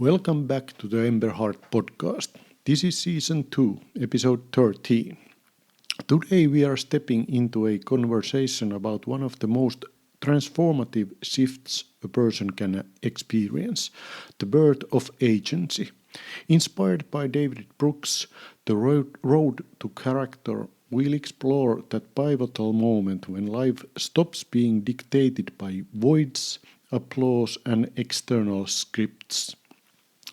Welcome back to the Emberhart podcast. This is season 2, episode 13. Today we are stepping into a conversation about one of the most transformative shifts a person can experience, the birth of agency. Inspired by David Brooks, The Road to Character, we'll explore that pivotal moment when life stops being dictated by voids, applause, and external scripts,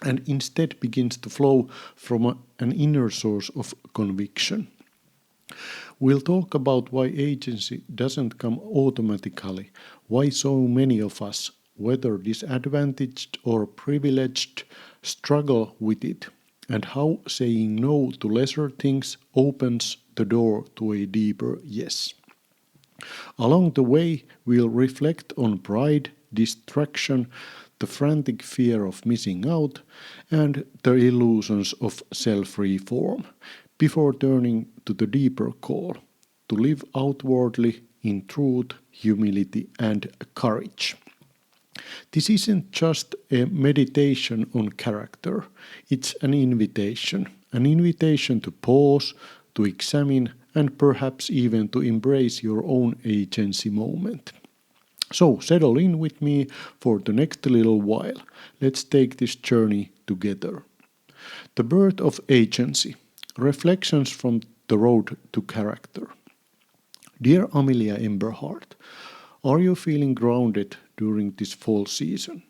and instead begins to flow from an inner source of conviction. We'll talk about why agency doesn't come automatically, why so many of us, whether disadvantaged or privileged, struggle with it, and how saying no to lesser things opens the door to a deeper yes. Along the way, we'll reflect on pride, distraction, the frantic fear of missing out, and the illusions of self-reform, before turning to the deeper call, to live outwardly in truth, humility, and courage. This isn't just a meditation on character, it's an invitation to pause, to examine, and perhaps even to embrace your own agency moment. So settle in with me for the next little while. Let's take this journey together. The birth of agency. Reflections from the road to character. Dear Amelia Emberhart, are you feeling grounded during this fall season?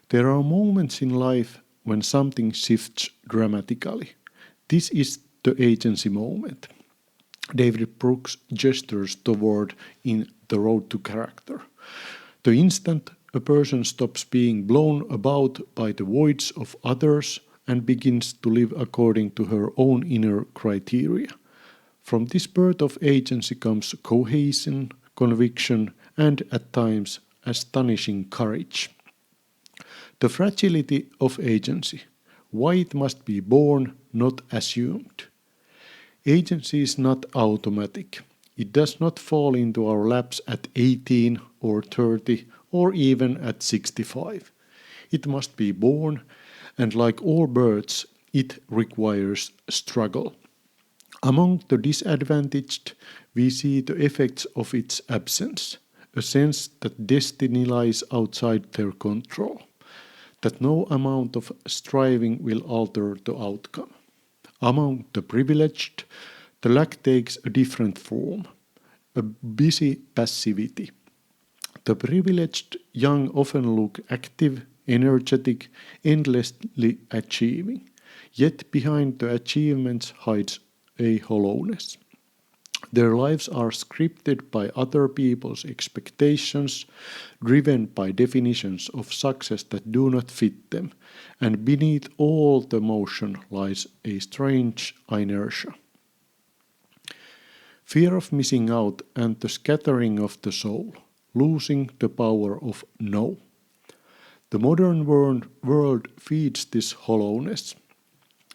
There are moments in life when something shifts dramatically. This is the agency moment. David Brooks gestures toward in The Road to Character. The instant a person stops being blown about by the voids of others and begins to live according to her own inner criteria. From this birth of agency comes cohesion, conviction, and at times astonishing courage. The fragility of agency, why it must be born, not assumed. Agency is not automatic. It does not fall into our laps at 18 or 30 or even at 65. It must be born, and like all births, it requires struggle. Among the disadvantaged, we see the effects of its absence, a sense that destiny lies outside their control, that no amount of striving will alter the outcome. Among the privileged, the lack takes a different form, a busy passivity. The privileged young often look active, energetic, endlessly achieving, yet behind the achievements hides a hollowness. Their lives are scripted by other people's expectations, driven by definitions of success that do not fit them, and beneath all the motion lies a strange inertia. Fear of missing out and the scattering of the soul, losing the power of no. The modern world feeds this hollowness.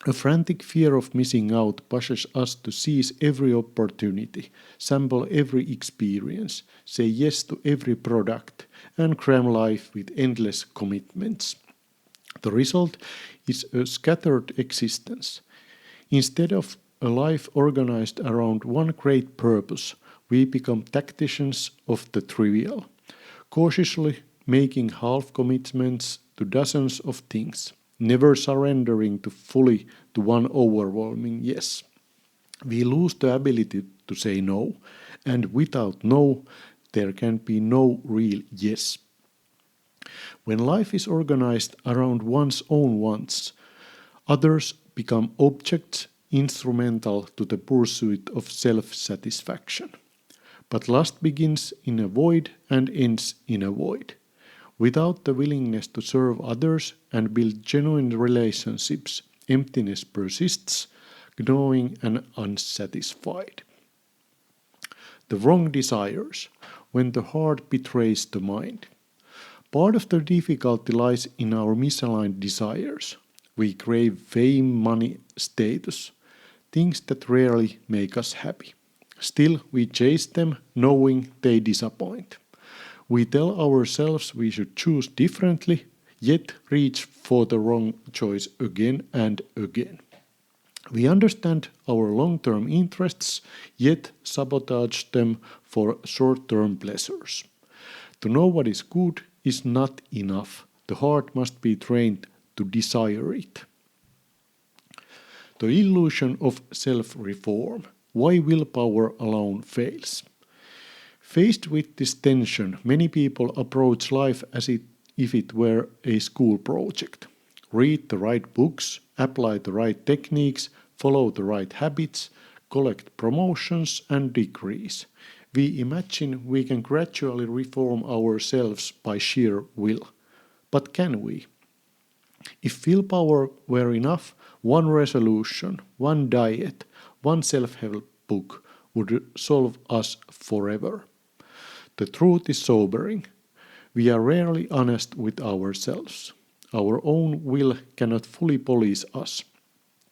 A frantic fear of missing out pushes us to seize every opportunity, sample every experience, say yes to every product, and cram life with endless commitments. The result is a scattered existence. Instead of a life organized around one great purpose, we become tacticians of the trivial, cautiously making half commitments to dozens of things, never surrendering fully to one overwhelming yes. We lose the ability to say no, and without no, there can be no real yes. When life is organized around one's own wants, others become objects instrumental to the pursuit of self-satisfaction. But lust begins in a void and ends in a void. Without the willingness to serve others and build genuine relationships, emptiness persists, gnawing and unsatisfied. The wrong desires, when the heart betrays the mind. Part of the difficulty lies in our misaligned desires. We crave fame, money, status, things that rarely make us happy. Still, we chase them knowing they disappoint. We tell ourselves we should choose differently, yet reach for the wrong choice again and again. We understand our long-term interests, yet sabotage them for short-term pleasures. To know what is good is not enough. The heart must be trained to desire it. The illusion of self-reform. Why willpower alone fails. Faced with this tension, many people approach life as if it were a school project. Read the right books, apply the right techniques, follow the right habits, collect promotions and degrees. We imagine we can gradually reform ourselves by sheer will. But can we? If willpower were enough, one resolution, one diet, one self-help book would solve us forever. The truth is sobering. We are rarely honest with ourselves. Our own will cannot fully police us.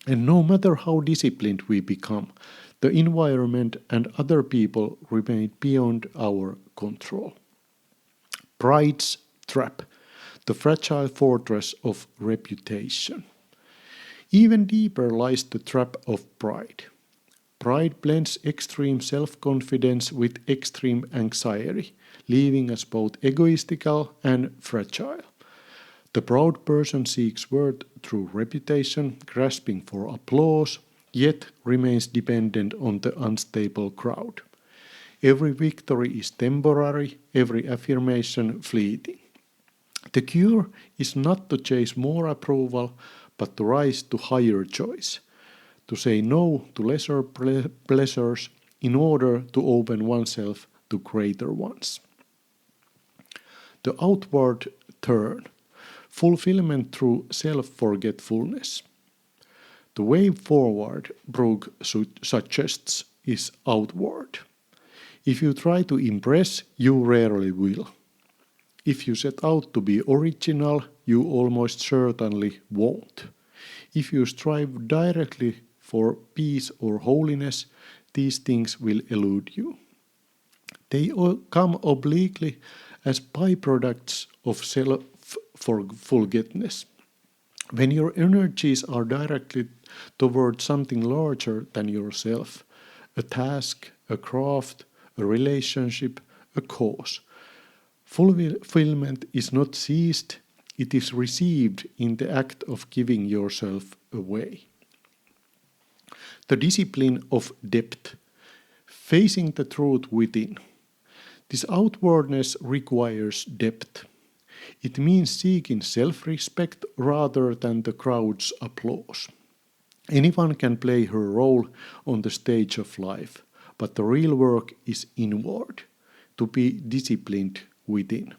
And no matter how disciplined we become, the environment and other people remain beyond our control. Pride's trap, the fragile fortress of reputation. Even deeper lies the trap of pride. Pride blends extreme self-confidence with extreme anxiety, leaving us both egoistical and fragile. The proud person seeks worth through reputation, grasping for applause, yet remains dependent on the unstable crowd. Every victory is temporary, every affirmation fleeting. The cure is not to chase more approval, but to rise to higher choice, to say no to lesser pleasures in order to open oneself to greater ones. The outward turn, fulfillment through self-forgetfulness. The way forward, Brooke suggests, is outward. If you try to impress, you rarely will. If you set out to be original, you almost certainly won't. If you strive directly for peace or holiness, these things will elude you. They come obliquely as byproducts of self-forgetfulness. When your energies are directed toward something larger than yourself, a task, a craft, a relationship, a cause, fulfillment is not seized, it is received in the act of giving yourself away. The discipline of depth, facing the truth within. This outwardness requires depth. It means seeking self-respect rather than the crowd's applause. Anyone can play her role on the stage of life, but the real work is inward, to be disciplined within.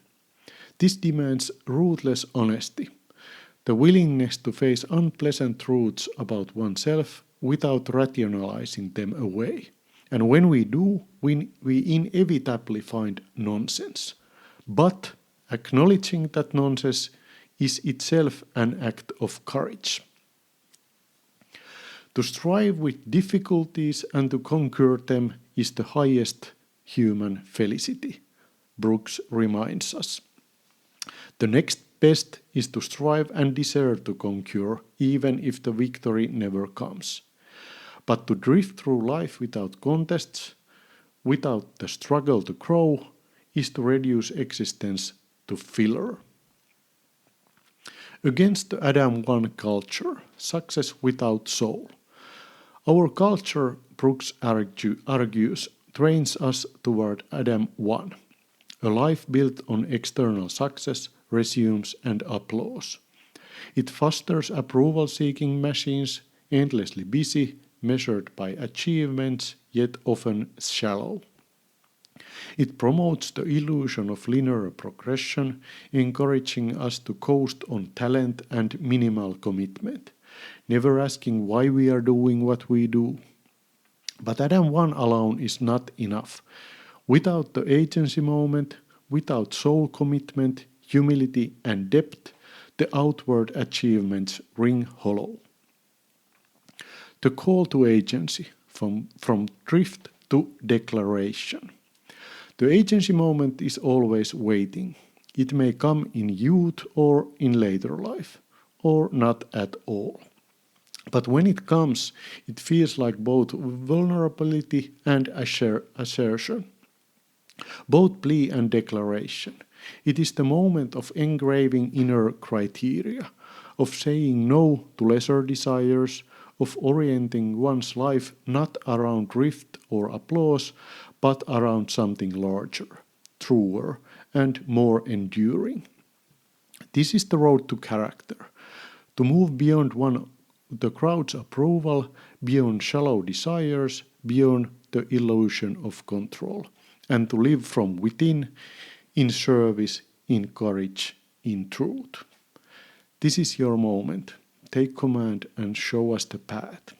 This demands ruthless honesty, the willingness to face unpleasant truths about oneself without rationalizing them away. And when we do, we inevitably find nonsense. But acknowledging that nonsense is itself an act of courage. To strive with difficulties and to conquer them is the highest human felicity, Brooks reminds us. The next best is to strive and deserve to conquer, even if the victory never comes. But to drift through life without contests, without the struggle to grow, is to reduce existence to filler. Against the Adam 1 culture, success without soul. Our culture, Brooks argues, trains us toward Adam 1, a life built on external success, resumes and applause. It fosters approval-seeking machines, endlessly busy, measured by achievements, yet often shallow. It promotes the illusion of linear progression, encouraging us to coast on talent and minimal commitment, never asking why we are doing what we do. But Adam 1 alone is not enough. Without the agency moment, without soul commitment, humility and depth, the outward achievements ring hollow. The call to agency, from drift to declaration. The agency moment is always waiting. It may come in youth or in later life, or not at all. But when it comes, it feels like both vulnerability and assertion, both plea and declaration. It is the moment of engraving inner criteria, of saying no to lesser desires, of orienting one's life not around drift or applause, but around something larger, truer, and more enduring. This is the road to character, to move beyond the crowd's approval, beyond shallow desires, beyond the illusion of control, and to live from within, in service, in courage, in truth. This is your moment. Take command and show us the path.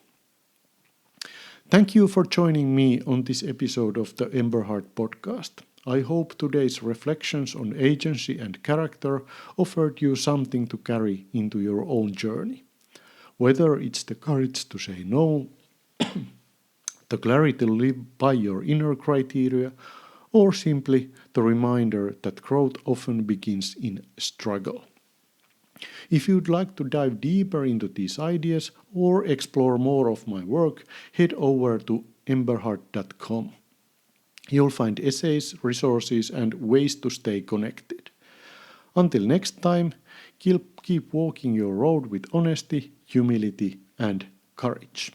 Thank you for joining me on this episode of the Emberhart podcast. I hope today's reflections on agency and character offered you something to carry into your own journey. Whether it's the courage to say no, the clarity to live by your inner criteria, or simply the reminder that growth often begins in struggle. If you'd like to dive deeper into these ideas or explore more of my work, head over to emberhart.com. You'll find essays, resources, and ways to stay connected. Until next time, keep walking your road with honesty, humility, and courage.